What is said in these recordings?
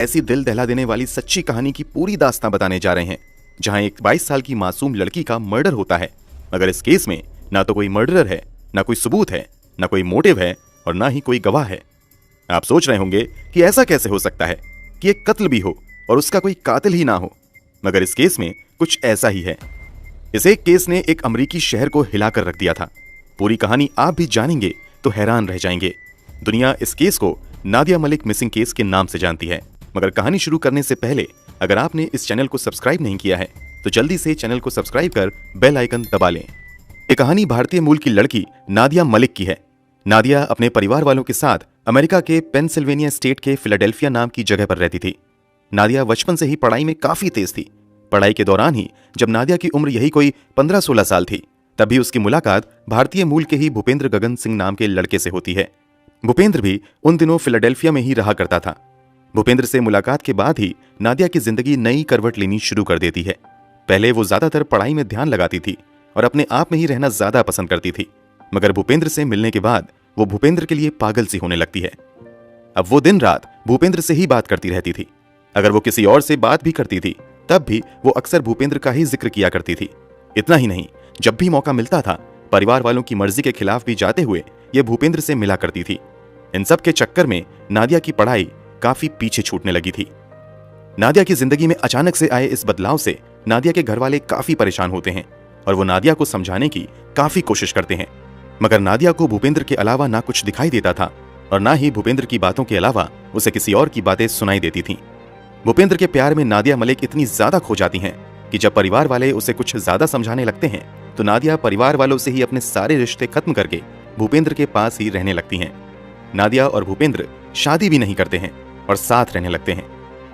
ऐसी दिल दहला देने वाली सच्ची कहानी की पूरी दास्तां बताने जा रहे हैं, जहां एक 22 साल की मासूम लड़की का मर्डर होता है। मगर इस केस में ना तो कोई मर्डरर है, ना कोई सबूत है, ना कोई मोटिव है और ना ही कोई गवाह है। आप सोच रहे होंगे कि ऐसा कैसे हो सकता है कि एक कत्ल भी हो और उसका कोई कातिल ही ना हो। मगर इस केस में कुछ ऐसा ही है। इस एक केस ने एक अमेरिकी शहर को हिलाकर रख दिया था। पूरी कहानी आप भी जानेंगे तो हैरान रह जाएंगे। दुनिया इस केस को नादिया मलिक मिसिंग केस के नाम से जानती है। मगर कहानी शुरू करने से पहले अगर आपने इस चैनल को सब्सक्राइब नहीं किया है तो जल्दी से चैनल को सब्सक्राइब कर बेल आइकन दबा लें। ये कहानी भारतीय मूल की लड़की नादिया मलिक की है। नादिया अपने परिवार वालों के साथ अमेरिका के पेंसिल्वेनिया स्टेट के फिलाडेल्फिया नाम की जगह पर रहती थी। नादिया बचपन से ही पढ़ाई में काफी तेज थी। पढ़ाई के दौरान ही जब नादिया की उम्र यही कोई 15-16 साल थी, तभी उसकी मुलाकात भारतीय मूल के ही भूपेंद्र गगन सिंह नाम के लड़के से होती है। भूपेंद्र भी उन दिनों फिलाडेल्फिया में ही रहा करता था। भूपेंद्र से मुलाकात के बाद ही नादिया की जिंदगी नई करवट लेनी शुरू कर देती है। पहले वो ज्यादातर पढ़ाई में ध्यान लगाती थी और अपने आप में ही रहना ज्यादा पसंद करती थी। मगर भूपेंद्र से मिलने के बाद वो भूपेंद्र के लिए पागल सी होने लगती है। अब वो दिन रात भूपेंद्र से ही बात करती रहती थी। अगर वो किसी और से बात भी करती थी तब भी वो अक्सर भूपेंद्र का ही जिक्र किया करती थी। इतना ही नहीं, जब भी मौका मिलता था परिवार वालों की मर्जी के खिलाफ भी जाते हुए ये भूपेंद्र से मिला करती थी। इन सब के चक्कर में नादिया की पढ़ाई काफी पीछे छूटने लगी थी। नादिया की जिंदगी में अचानक से आए इस बदलाव से नादिया के घर वाले काफी परेशान होते हैं और वो नादिया को समझाने की काफी कोशिश करते हैं। मगर नादिया को भूपेंद्र के अलावा ना कुछ दिखाई देता था और ना ही भूपेंद्र की बातों के अलावा उसे किसी और की बातें सुनाई देती थीं। भूपेंद्र के प्यार में नादिया मलिक इतनी ज्यादा खो जाती हैं कि जब परिवार वाले उसे कुछ ज्यादा समझाने लगते हैं तो नादिया परिवार वालों से ही अपने सारे रिश्ते खत्म करके भूपेंद्र के पास ही रहने लगती हैं। नादिया और भूपेंद्र शादी भी नहीं करते हैं और साथ रहने लगते हैं।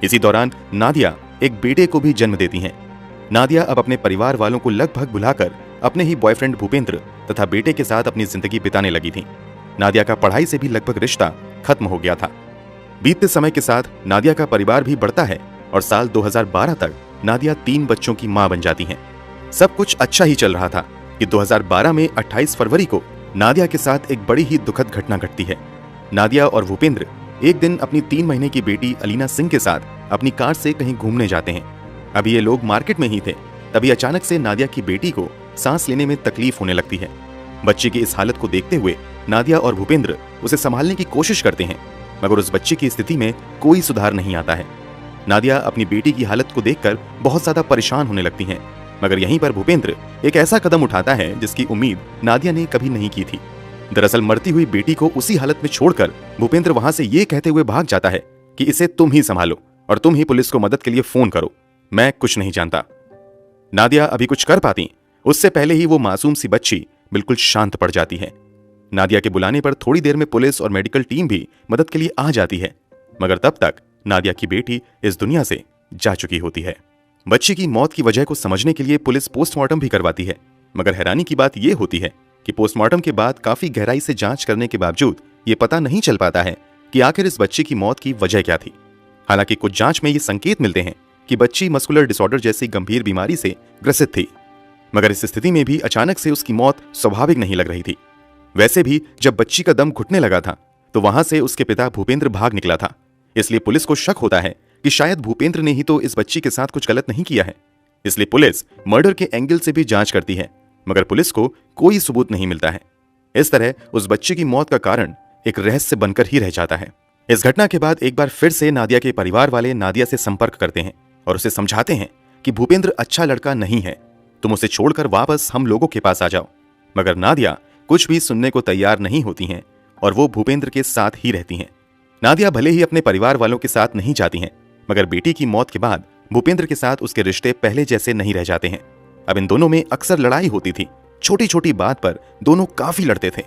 इसी दौरान नादिया एक बेटे को भी जन्म देती हैं। नादिया अब अपने परिवार वालों को लगभग भुलाकर अपने ही बॉयफ्रेंड भूपेंद्र तथा बेटे के साथ अपनी जिंदगी बिताने लगी थी। नादिया का पढ़ाई से भी लगभग रिश्ता खत्म हो गया था। बीतते समय के साथ नादिया का परिवार भी बढ़ता है और साल 2012 तक नादिया 3 बच्चों की मां बन जाती हैं। सब कुछ अच्छा ही चल रहा था कि 2012 में 28 फरवरी को नादिया के साथ एक बड़ी ही दुखद घटना घटती है। नादिया और भूपेंद्र एक दिन अपनी 3 महीने की बेटी अलीना सिंह के साथ अपनी कार से कहीं घूमने जाते हैं। अभी ये लोग मार्केट में ही थे, तभी अचानक से नादिया की बेटी को सांस लेने में तकलीफ होने लगती है। बच्ची की इस हालत को देखते हुए नादिया और भूपेंद्र उसे संभालने की कोशिश करते हैं, मगर उस बच्ची की स्थिति में कोई सुधार नहीं आता है। नादिया अपनी बेटी की हालत को देखकर बहुत ज्यादा परेशान होने लगती हैं, मगर यहीं पर भूपेंद्र एक ऐसा कदम उठाता है जिसकी उम्मीद नादिया ने कभी नहीं की थी। दरअसल मरती हुई बेटी को उसी हालत में छोड़कर भूपेंद्र वहां से ये कहते हुए भाग जाता है कि इसे तुम ही संभालो और तुम ही पुलिस को मदद के लिए फोन करो, मैं कुछ नहीं जानता। नादिया अभी कुछ कर पाती उससे पहले ही वो मासूम सी बच्ची बिल्कुल शांत पड़ जाती है। नादिया के बुलाने पर थोड़ी देर में पुलिस और मेडिकल टीम भी मदद के लिए आ जाती है, मगर तब तक नादिया की बेटी इस दुनिया से जा चुकी होती है। बच्ची की मौत की वजह को समझने के लिए पुलिस पोस्टमार्टम भी करवाती है, मगर हैरानी की बात यह होती है कि पोस्टमार्टम के बाद काफी गहराई से जांच करने के बावजूद ये पता नहीं चल पाता है कि आखिर इस बच्ची की मौत की वजह क्या थी। हालांकि कुछ जांच में ये संकेत मिलते हैं कि बच्ची मस्कुलर डिसऑर्डर जैसी गंभीर बीमारी से ग्रसित थी, मगर इस स्थिति में भी अचानक से उसकी मौत स्वाभाविक नहीं लग रही थी। वैसे भी जब बच्ची का दम घुटने लगा था तो वहां से उसके पिता भूपेंद्र भाग निकला था, इसलिए पुलिस को शक होता है कि शायद भूपेंद्र ने ही तो इस बच्ची के साथ कुछ गलत नहीं किया है। इसलिए पुलिस मर्डर के एंगल से भी जांच करती है, मगर पुलिस को कोई सबूत नहीं मिलता है। इस तरह उस बच्चे की मौत का कारण एक रहस्य बनकर ही रह जाता है। इस घटना के बाद एक बार फिर से नादिया के परिवार वाले नादिया से संपर्क करते हैं और उसे समझाते हैं कि भूपेंद्र अच्छा लड़का नहीं है, तुम उसे छोड़कर वापस हम लोगों के पास आ जाओ। मगर नादिया कुछ भी सुनने को तैयार नहीं होती हैं और वो भूपेंद्र के साथ ही रहती हैं। नादिया भले ही अपने परिवार वालों के साथ नहीं जाती हैं, मगर बेटी की मौत के बाद भूपेंद्र के साथ उसके रिश्ते पहले जैसे नहीं रह जाते हैं। अब इन दोनों में अक्सर लड़ाई होती थी, छोटी छोटी बात पर दोनों काफी लड़ते थे।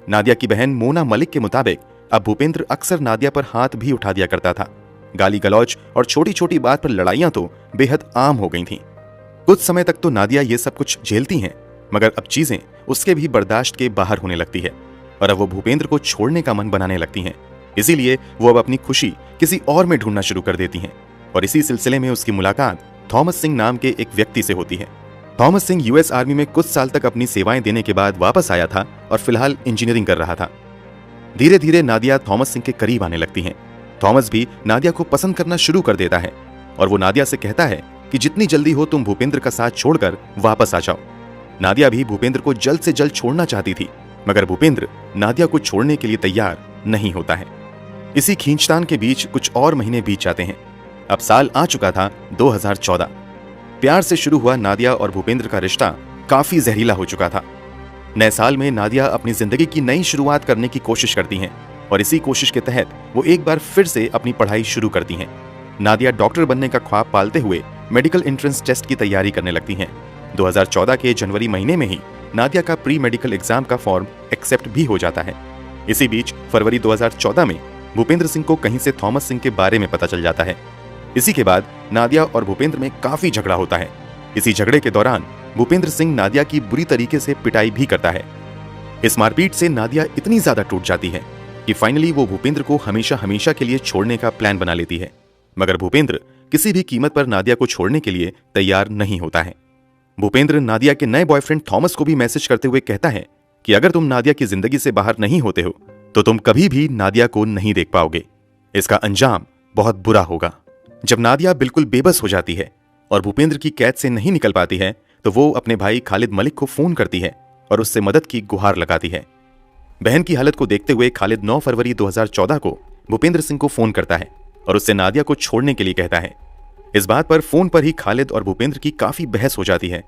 नादिया की बहन मोना मलिक के मुताबिक अब भूपेंद्र अक्सर नादिया पर हाथ भी उठा दिया करता था। गाली गलौज और छोटी छोटी बात पर लड़ाइयां तो बेहद आम हो गई थीं। कुछ समय तक तो नादिया ये सब कुछ झेलती हैं, मगर अब चीजें उसके भी बर्दाश्त के बाहर होने लगती है और अब वो भूपेंद्र को छोड़ने का मन बनाने लगती हैं। इसीलिए वो अब अपनी खुशी किसी और में ढूंढना शुरू कर देती हैं और इसी सिलसिले में उसकी मुलाकात थॉमस सिंह नाम के एक व्यक्ति से होती है। थॉमस सिंह यूएस आर्मी में कुछ साल तक अपनी सेवाएं देने के बाद वापस आया था और फिलहाल इंजीनियरिंग कर रहा था। धीरे धीरे नादिया थॉमस सिंह के करीब आने लगती हैं। थॉमस भी नादिया को पसंद करना शुरू कर देता है और वो नादिया से कहता है कि जितनी जल्दी हो तुम भूपेंद्र का साथ छोड़कर वापस आ जाओ। नादिया भी भूपेंद्र को जल्द से जल्द छोड़ना चाहती थी, मगर भूपेंद्र नादिया को छोड़ने के लिए तैयार नहीं होता है। इसी खींचतान के बीच कुछ और महीने बीत जाते हैं। अब साल आ चुका था 2014। प्यार से शुरू हुआ नादिया और भूपेंद्र का रिश्ता काफी जहरीला हो चुका था। नए साल में नादिया अपनी जिंदगी की नई शुरुआत करने की कोशिश करती हैं और इसी कोशिश के तहत वो एक बार फिर से अपनी पढ़ाई शुरू करती हैं। नादिया डॉक्टर बनने का ख्वाब पालते हुए मेडिकल एंट्रेंस टेस्ट की तैयारी करने लगती हैं। 2014 के जनवरी महीने में ही नादिया का प्री मेडिकल एग्जाम का फॉर्म एक्सेप्ट भी हो जाता है। इसी बीच फरवरी 2014 में भूपेंद्र सिंह को कहीं से थॉमस सिंह के बारे में पता चल जाता है। इसी के बाद नादिया और भूपेंद्र में काफी झगड़ा होता है। इसी झगड़े के दौरान भूपेंद्र सिंह नादिया की बुरी तरीके से पिटाई भी करता है। इस मारपीट से नादिया इतनी ज्यादा टूट जाती है कि फाइनली वो भूपेंद्र को हमेशा हमेशा के लिए छोड़ने का प्लान बना लेती है, मगर भूपेंद्र किसी भी कीमत पर नादिया को छोड़ने के लिए तैयार नहीं होता है। भूपेंद्र नादिया के नए बॉयफ्रेंड थॉमस को भी मैसेज करते हुए कहता है कि अगर तुम नादिया की जिंदगी से बाहर नहीं होते हो तो तुम कभी भी नादिया को नहीं देख पाओगे। इसका अंजाम बहुत बुरा होगा। जब नादिया बिल्कुल बेबस हो जाती है और भूपेंद्र की कैद से नहीं निकल पाती है तो वो अपने भाई खालिद मलिक को फोन करती है और उससे मदद की गुहार लगाती है। बहन की हालत को देखते हुए खालिद 9 फरवरी 2014 को भूपेंद्र सिंह को फोन करता है और उससे नादिया को छोड़ने के लिए कहता है। इस बात पर फोन पर ही खालिद और भूपेंद्र की काफी बहस हो जाती है।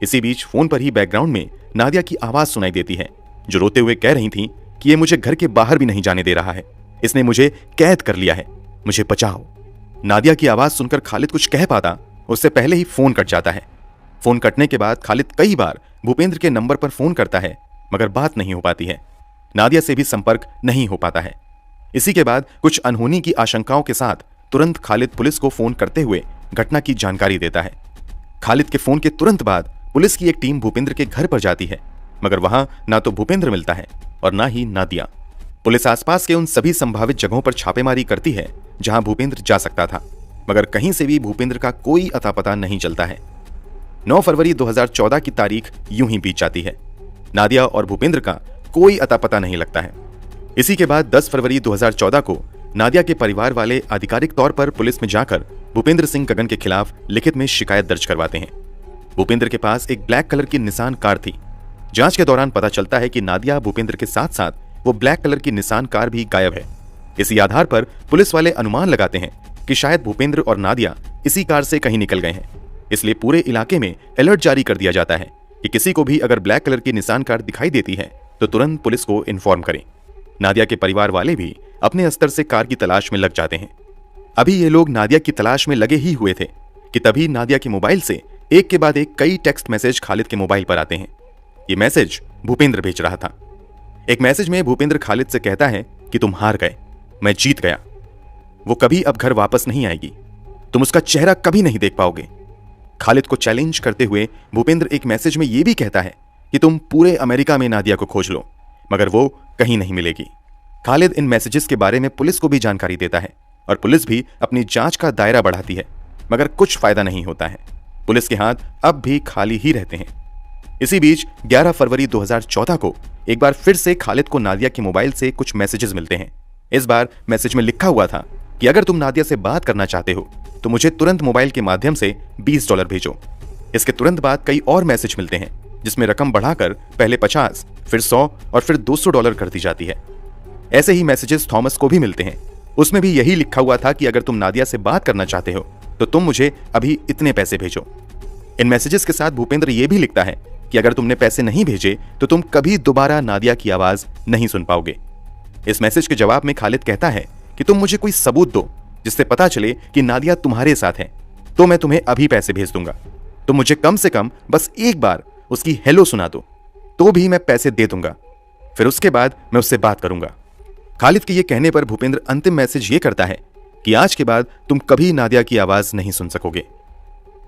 इसी बीच फोन पर ही बैकग्राउंड में नादिया की आवाज सुनाई देती है, जो रोते हुए कह रही थी कि ये मुझे घर के बाहर भी नहीं जाने दे रहा है, इसने मुझे कैद कर लिया है, मुझे बचाओ। नादिया की आवाज सुनकर खालिद कुछ कह पाता उससे पहले ही फोन कट जाता है। फोन कटने के बाद खालिद कई बार भूपेंद्र के नंबर पर फोन करता है, मगर बात नहीं हो पाती है। नादिया से भी संपर्क नहीं हो पाता है। इसी के बाद कुछ अनहोनी की आशंकाओं के साथ तुरंत खालिद पुलिस को फोन करते हुए घटना की जानकारी देता है। खालिद के फोन के तुरंत बाद पुलिस की एक टीम भूपेंद्र के घर पर जाती है, मगर वहां ना तो भूपेंद्र मिलता है और ना ही नादिया। पुलिस आसपास के उन सभी संभावित जगहों पर छापेमारी करती है जहां भूपेंद्र जा सकता था, मगर कहीं से भी भूपेंद्र का कोई अता पता नहीं चलता है। 9 फरवरी 2014 की तारीख यूं ही बीत जाती है। नादिया और भूपेंद्र का कोई अता पता नहीं लगता है। इसी के बाद 10 फरवरी 2014 को नादिया के परिवार वाले आधिकारिक तौर पर पुलिस में जाकर भूपेंद्र सिंह गगन के खिलाफ लिखित में शिकायत दर्ज करवाते हैं। भूपेंद्र के पास एक ब्लैक कलर की निसान कार थी। जांच के दौरान पता चलता है कि नादिया भूपेंद्र के साथ साथ वो ब्लैक कलर की निसान कार भी गायब है। इसी आधार पर पुलिस वाले अनुमान लगाते हैं कि शायद भूपेंद्र और नादिया इसी कार से कहीं निकल गए हैं। इसलिए पूरे इलाके में अलर्ट जारी कर दिया जाता है कि किसी को भी अगर ब्लैक कलर की निसान कार दिखाई देती है तो तुरंत पुलिस को इन्फॉर्म करें। नादिया के परिवार वाले भी अपने स्तर से कार की तलाश में लग जाते हैं। अभी ये लोग नादिया की तलाश में लगे ही हुए थे कि तभी नादिया के मोबाइल से एक के बाद एक कई टेक्स्ट मैसेज खालिद के मोबाइल पर आते हैं। ये मैसेज भूपेंद्र भेज रहा था। एक मैसेज में भूपेंद्र खालिद से कहता है कि तुम हार गए, मैं जीत गया, वो कभी अब घर वापस नहीं आएगी, तुम उसका चेहरा कभी नहीं देख पाओगे। खालिद को चैलेंज करते हुए भूपेंद्र एक मैसेज में यह भी कहता है कि तुम पूरे अमेरिका में नादिया को खोज लो, मगर वो कहीं नहीं मिलेगी। खालिद इन मैसेजेस के बारे में पुलिस को भी जानकारी देता है और पुलिस भी अपनी जांच का दायरा बढ़ाती है, मगर कुछ फायदा नहीं होता है। पुलिस के हाथ अब भी खाली ही रहते हैं। इसी बीच 11 फरवरी 2014 को एक बार फिर से खालिद को नादिया के मोबाइल से कुछ मैसेजेस मिलते हैं। इस बार मैसेज में लिखा हुआ था कि अगर तुम नादिया से बात करना चाहते हो तो मुझे तुरंत मोबाइल के माध्यम से $20 भेजो। इसके तुरंत बाद कई और मैसेज मिलते हैं जिसमें रकम बढ़ाकर पहले 50, फिर 100 और फिर $200 कर दी जाती है। ऐसे ही मैसेजेस थॉमस को भी मिलते हैं। उसमें भी यही लिखा हुआ था कि अगर तुम नादिया से बात करना चाहते हो तो तुम मुझे अभी इतने पैसे भेजो। इन मैसेजेस के साथ भूपेंद्र ये भी लिखता है कि अगर तुमने पैसे नहीं भेजे तो तुम कभी दोबारा नादिया की आवाज नहीं सुन पाओगे। इस मैसेज के जवाब में खालिद कहता है कि तुम मुझे कोई सबूत दो जिससे पता चले कि नादिया तुम्हारे साथ है, तो मैं तुम्हें अभी पैसे भेज दूंगा। तुम मुझे कम से कम बस एक बार उसकी हेलो सुना दो, तो भी मैं पैसे दे दूंगा, फिर उसके बाद मैं उससे बात करूंगा। खालिद के ये कहने पर भूपेंद्र अंतिम मैसेज ये करता है कि आज के बाद तुम कभी नादिया की आवाज नहीं सुन सकोगे।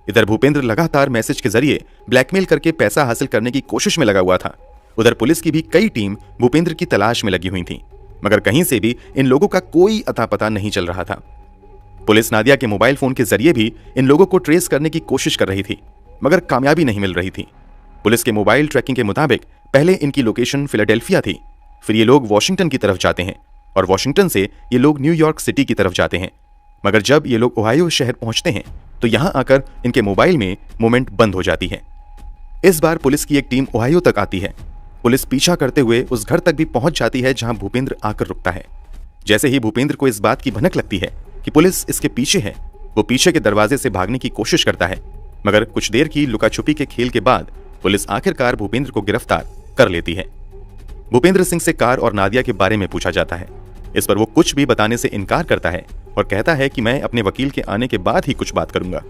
इधर भूपेंद्र लगातार मैसेज के जरिए ब्लैकमेल करके पैसा हासिल करने की कोशिश में लगा हुआ था। उधर पुलिस की भी कई टीम भूपेंद्र की तलाश में लगी हुई थी, मगर कहीं से भी इन लोगों का कोई अता पता नहीं चल रहा था। पुलिस नादिया के मोबाइल फोन के जरिए भी इन लोगों को ट्रेस करने की कोशिश कर रही थी, मगर कामयाबी नहीं मिल रही थी। पुलिस के मोबाइल ट्रैकिंग के मुताबिक पहले इनकी लोकेशन फिलाडेल्फिया थी, फिर ये लोग वॉशिंगटन की तरफ जाते हैं और वॉशिंगटन से ये लोग न्यूयॉर्क सिटी की तरफ जाते हैं। मगर जब ये लोग ओहायो शहर पहुंचते हैं तो यहाँ आकर इनके मोबाइल में मूवमेंट बंद हो जाती है। इस बार पुलिस की एक टीम ओहायो तक आती है। पुलिस पीछा करते हुए उस घर तक भी पहुंच जाती है जहां भूपेंद्र आकर रुकता है। जैसे ही भूपेंद्र को इस बात की भनक लगती है कि पुलिस इसके पीछे है, वो पीछे के दरवाजे से भागने की कोशिश करता है। मगर कुछ देर की लुकाछुपी के खेल के बाद पुलिस आखिरकार भूपेंद्र को गिरफ्तार कर लेती है। भूपेंद्र सिंह से कार और नादिया के बारे में पूछा जाता है। इस पर वो कुछ भी बताने से इनकार करता है और कहता है कि मैं अपने वकील के आने के बाद ही कुछ बात करूंगा।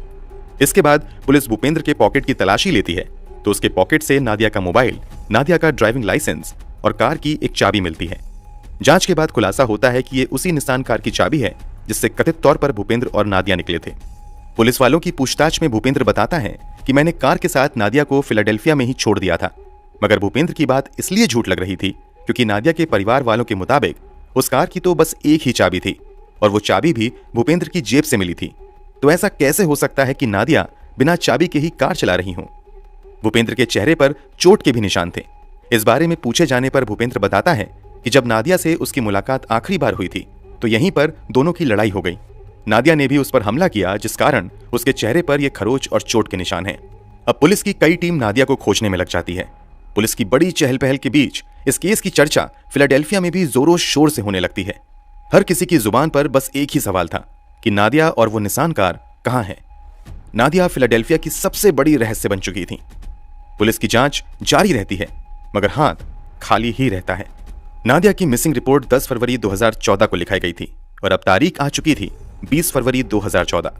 इसके बाद पुलिस भूपेंद्र के पॉकेट की तलाशी लेती है तो उसके पॉकेट से नादिया का मोबाइल, नादिया का ड्राइविंग लाइसेंस और कार की एक चाबी मिलती है। जांच के बाद खुलासा होता है कि ये उसी निसान कार की चाबी है जिससे कथित तौर पर भूपेंद्र और नादिया निकले थे। पुलिस वालों की पूछताछ में भूपेंद्र बताता है कि मैंने कार के साथ नादिया को फिलाडेल्फिया में ही छोड़ दिया था। मगर भूपेंद्र की बात इसलिए झूठ लग रही थी क्योंकि नादिया के परिवार वालों के मुताबिक उस कार की तो बस एक ही चाबी थी और वो चाबी भी भूपेंद्र की जेब से मिली थी। तो ऐसा कैसे हो सकता है कि नादिया बिना चाबी के ही कार चला रही हो? भूपेंद्र के चेहरे पर चोट के भी निशान थे। इस बारे में पूछे जाने पर भूपेंद्र बताता है कि जब नादिया से उसकी मुलाकात आखिरी बार हुई थी तो यहीं पर दोनों की लड़ाई हो गई। नादिया ने भी उस पर हमला किया जिस कारण उसके चेहरे पर यह खरोच और चोट के निशान हैं। अब पुलिस की कई टीम नादिया को खोजने में लग जाती है। पुलिस की बड़ी चहल पहल के बीच इस केस की चर्चा फिलाडेल्फिया में भी जोरों शोर से होने लगती है। हर किसी की जुबान पर बस एक ही सवाल था कि नादिया और वो निसान कार कहां है। नादिया फिलाडेल्फिया की सबसे बड़ी रहस्य बन चुकी थी। पुलिस की जांच जारी रहती है मगर हाथ खाली ही रहता है। नादिया की मिसिंग रिपोर्ट 10 फरवरी 2014 को लिखाई गई थी और अब तारीख आ चुकी थी 20 फरवरी 2014।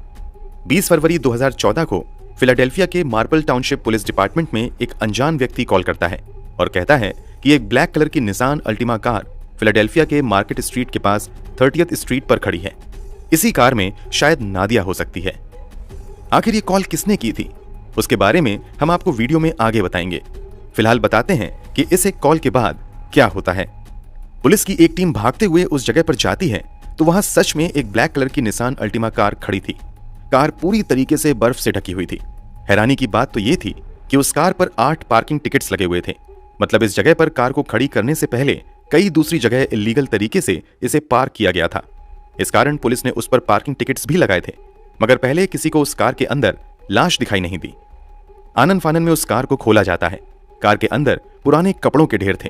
20 फरवरी 2014 को फिलाडेल्फिया के मार्बल टाउनशिप पुलिस डिपार्टमेंट में एक अनजान व्यक्ति कॉल करता है और कहता है कि एक ब्लैक कलर की निसान अल्टिमा कार फिलाडेल्फिया के मार्केट स्ट्रीट के पास 30th स्ट्रीट पर खड़ी है। इसी कार में शायद नादिया हो सकती है। आखिर ये कॉल किसने की थी उसके बारे में हम आपको वीडियो में आगे बताएंगे। फिलहाल बताते हैं कि इस एक कॉल के बाद क्या होता है। पुलिस की एक टीम भागते हुए उस जगह पर जाती है तो वहां सच में एक ब्लैक कलर की निसान अल्टिमा कार खड़ी थी। कार पूरी तरीके से बर्फ से ढकी हुई थी। हैरानी की बात तो ये थी कि उस कार पर 8 पार्किंग टिकट्स लगे हुए थे। मतलब इस जगह पर कार को खड़ी करने से पहले कई दूसरी जगह इलीगल तरीके से इसे पार्क किया गया था। इस कारण पुलिस ने उस पर पार्किंग टिकट्स भी लगाए थे। मगर पहले किसी को उस कार के अंदर लाश दिखाई नहीं दी। आनन फानन में उस कार को खोला जाता है। कार के अंदर पुराने कपड़ों के ढेर थे।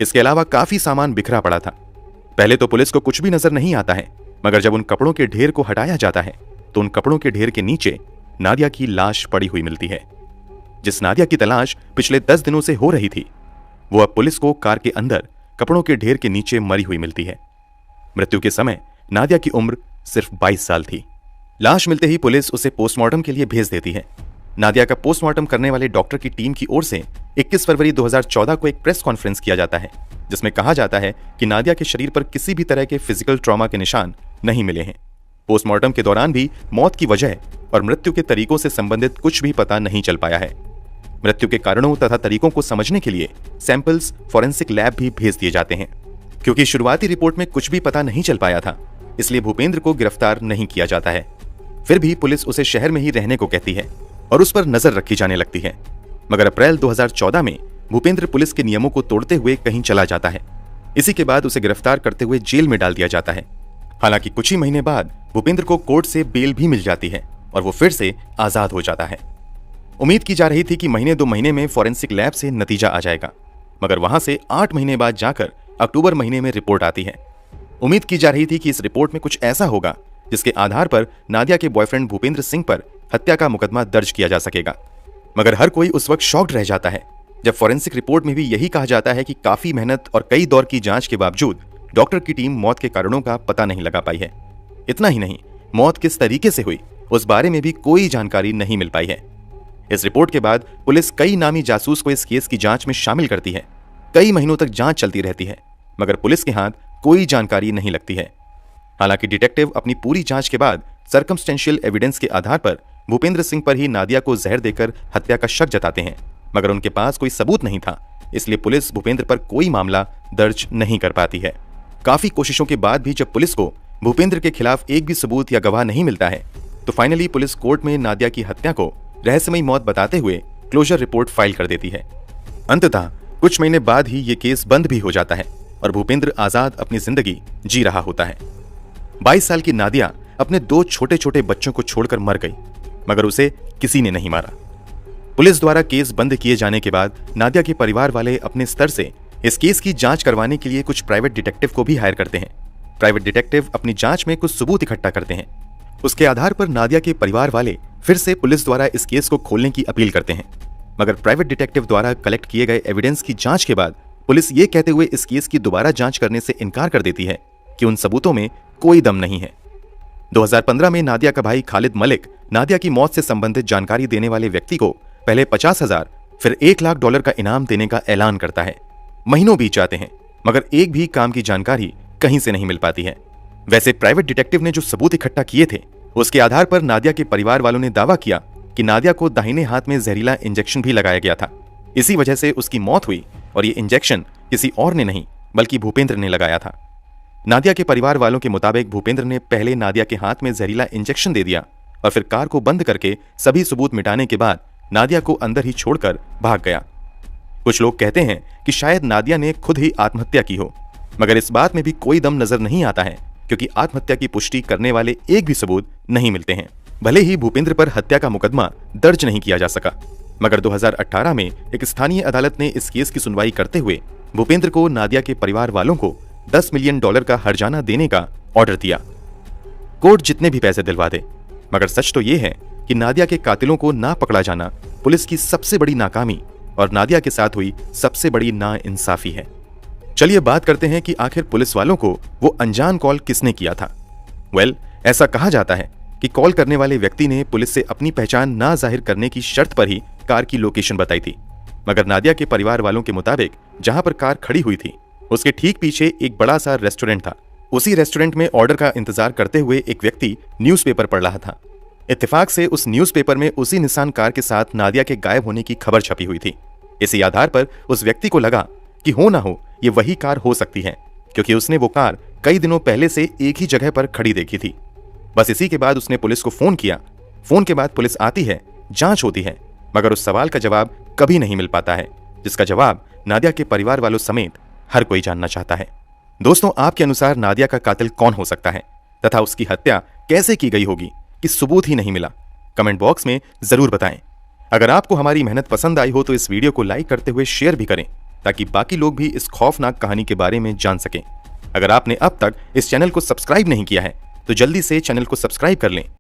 इसके अलावा काफी सामान बिखरा पड़ा था। पहले तो पुलिस को कुछ भी नजर नहीं आता है मगर जब उन कपड़ों के ढेर को हटाया जाता है तो उन कपड़ों के ढेर के नीचे नादिया की लाश पड़ी हुई मिलती है। जिस नादिया की तलाश पिछले 10 दिनों से हो रही थी वो अब पुलिस को कार के अंदर कपड़ों के ढेर के नीचे मरी हुई मिलती है। मृत्यु के समय नादिया की उम्र सिर्फ 22 साल थी। लाश मिलते ही पुलिस उसे पोस्टमार्टम के लिए भेज देती है। नादिया का पोस्टमार्टम करने वाले डॉक्टर की टीम की ओर से 21 फरवरी 2014 को एक प्रेस कॉन्फ्रेंस किया जाता है जिसमें कहा जाता है कि नादिया के शरीर पर किसी भी तरह के फिजिकल ट्रॉमा के निशान नहीं मिले हैं। पोस्टमार्टम के दौरान भी मौत की वजह और मृत्यु के तरीकों से संबंधित कुछ भी पता नहीं चल पाया है। मृत्यु के कारणों तथा तरीकों को समझने के लिए सैंपल्स फॉरेंसिक लैब भी भेज दिए जाते हैं। क्योंकि शुरुआती रिपोर्ट में कुछ भी पता नहीं चल पाया था इसलिए भूपेंद्र को गिरफ्तार नहीं किया जाता है। फिर भी पुलिस उसे शहर में ही रहने को कहती है और उस पर नजर रखी जाने लगती है। मगर अप्रैल 2014 में भूपेंद्र पुलिस के नियमों को तोड़ते हुए कहीं चला जाता है। इसी के बाद उसे गिरफ्तार करते हुए जेल में डाल दिया जाता है। हालांकि कुछ ही महीने बाद भूपेंद्र को कोर्ट से बेल भी मिल जाती है और वो फिर से आजाद हो जाता है। उम्मीद की जा रही थी कि महीने 2 महीने में फॉरेंसिक लैब से नतीजा आ जाएगा मगर वहां से 8 महीने बाद जाकर अक्टूबर महीने में रिपोर्ट आती है। उम्मीद की जा रही थी कि इस रिपोर्ट में कुछ ऐसा होगा जिसके आधार पर नादिया के बॉयफ्रेंड भूपेंद्र सिंह पर हत्या का मुकदमा दर्ज किया जा सकेगा। मगर हर कोई उस वक्त शॉक्ड रह जाता है जब फॉरेंसिक रिपोर्ट में भी यही कहा जाता है कि काफी मेहनत और कई दौर की जांच के बावजूद डॉक्टर की टीम मौत के कारणों का पता नहीं लगा पाई है। इतना ही नहीं, मौत किस तरीके से हुई उस बारे में भी कोई जानकारी नहीं मिल पाई है। इस रिपोर्ट के बाद पुलिस कई नामी जासूस को इस केस की जांच में शामिल करती है। कई महीनों तक जांच चलती रहती है मगर पुलिस के हाथ कोई जानकारी नहीं लगती है। हालांकि डिटेक्टिव अपनी पूरी जांच के बाद सर्कमस्टेंशियल एविडेंस के आधार पर भूपेंद्र सिंह पर ही नादिया को जहर देकर हत्या का शक जताते हैं मगर उनके पास कोई सबूत नहीं था इसलिए पुलिस भूपेंद्र पर कोई मामला दर्ज नहीं कर पाती है। काफी कोशिशों के बाद भी जब पुलिस को भूपेंद्र के खिलाफ एक भी सबूत या गवाह नहीं मिलता है तो फाइनली पुलिस कोर्ट में नादिया की हत्या को रहस्यमयी मौत बताते हुए क्लोजर रिपोर्ट फाइल कर देती है। अंततः कुछ महीने बाद ही ये केस बंद भी हो जाता है और भूपेंद्र आजाद अपनी जिंदगी जी रहा होता है। 22 साल की नादिया अपने 2 छोटे छोटे बच्चों को छोड़कर मर गई, मगर उसे किसी ने नहीं मारा। पुलिस द्वारा केस बंद किए जाने के बाद नादिया के परिवार वाले अपने स्तर से इस केस की जांच करवाने के लिए कुछ प्राइवेट डिटेक्टिव को भी हायर करते हैं। प्राइवेट डिटेक्टिव अपनी जांच में कुछ सबूत इकट्ठा करते हैं। उसके आधार पर नादिया के परिवार वाले फिर से पुलिस द्वारा इस केस को खोलने की अपील करते हैं, मगर प्राइवेट डिटेक्टिव द्वारा कलेक्ट किए गए एविडेंस की जांच के बाद पुलिस ये कहते हुए इस केस की दोबारा जांच करने से इनकार कर देती है कि उन सबूतों में कोई दम नहीं है। 2015 में नादिया का भाई खालिद मलिक नादिया की मौत से संबंधित जानकारी देने वाले व्यक्ति को पहले 50,000 फिर $1 लाख का इनाम देने का ऐलान करता है। महीनों बीत जाते हैं, मगर एक भी काम की जानकारी कहीं से नहीं मिल पाती है। वैसे प्राइवेट डिटेक्टिव ने जो सबूत इकट्ठा किए थे, उसके आधार पर नादिया के परिवार वालों ने दावा किया कि नादिया को दाहिने हाथ में जहरीला इंजेक्शन भी लगाया गया था। इसी वजह से उसकी मौत हुई और ये इंजेक्शन किसी और ने नहीं बल्कि भूपेंद्र ने लगाया था। नादिया के परिवार वालों के मुताबिक भूपेंद्र ने पहले नादिया के हाथ में जहरीला इंजेक्शन दे दिया और फिर कार को बंद करके सभी सबूत मिटाने के बाद नादिया को अंदर ही छोड़कर भाग गया। कुछ लोग कहते हैं कि शायद नादिया ने खुद ही आत्महत्या की हो, मगर इस बात में भी कोई दम नजर नहीं आता है, क्योंकि आत्महत्या की पुष्टि करने वाले एक भी सबूत नहीं मिलते हैं। भले ही भूपेंद्र पर हत्या का मुकदमा दर्ज नहीं किया जा सका, मगर 2018 में एक स्थानीय अदालत ने इस केस की सुनवाई करते हुए भूपेंद्र को नादिया के परिवार वालों को $10 मिलियन का हर्जाना देने का ऑर्डर दिया। कोर्ट जितने भी पैसे दिलवा दे, मगर सच तो यह है कि नादिया के कातिलों को ना पकड़ा जाना पुलिस की सबसे बड़ी नाकामी और नादिया के साथ हुई सबसे बड़ी नाइंसाफी है। चलिए बात करते हैं कि आखिर पुलिस वालों को वो अनजान कॉल किसने किया था। ऐसा कहा जाता है कि कॉल करने वाले व्यक्ति ने पुलिस से अपनी पहचान ना जाहिर करने की शर्त पर ही कार की लोकेशन बताई थी, मगर नादिया के परिवार वालों के मुताबिक जहां पर कार खड़ी हुई थी उसके ठीक पीछे एक बड़ा सा रेस्टोरेंट था। उसी रेस्टोरेंट में ऑर्डर का इंतजार करते हुए एक व्यक्ति न्यूज़पेपर पढ़ रहा था। इत्तेफाक से उस न्यूज़पेपर में उसी निसान कार के साथ नादिया के गायब होने की खबर छपी हुई थी। इसी आधार पर उस व्यक्ति को लगा कि हो ना हो ये वही कार हो सकती है, क्योंकि उसने वो कार कई दिनों पहले से एक ही जगह पर खड़ी देखी थी। बस इसी के बाद उसने पुलिस को फोन किया। फोन के बाद पुलिस आती है, जांच होती है, मगर उस सवाल का जवाब कभी नहीं मिल पाता है, जिसका जवाब नादिया के परिवार वालों समेत हर कोई जानना चाहता है। दोस्तों, आपके अनुसार नादिया का कातिल कौन हो सकता है तथा उसकी हत्या कैसे की गई होगी कि सबूत ही नहीं मिला? कमेंट बॉक्स में जरूर बताएं। अगर आपको हमारी मेहनत पसंद आई हो तो इस वीडियो को लाइक करते हुए शेयर भी करें, ताकि बाकी लोग भी इस खौफनाक कहानी के बारे में जान सकें। अगर आपने अब तक इस चैनल को सब्सक्राइब नहीं किया है तो जल्दी से चैनल को सब्सक्राइब कर लें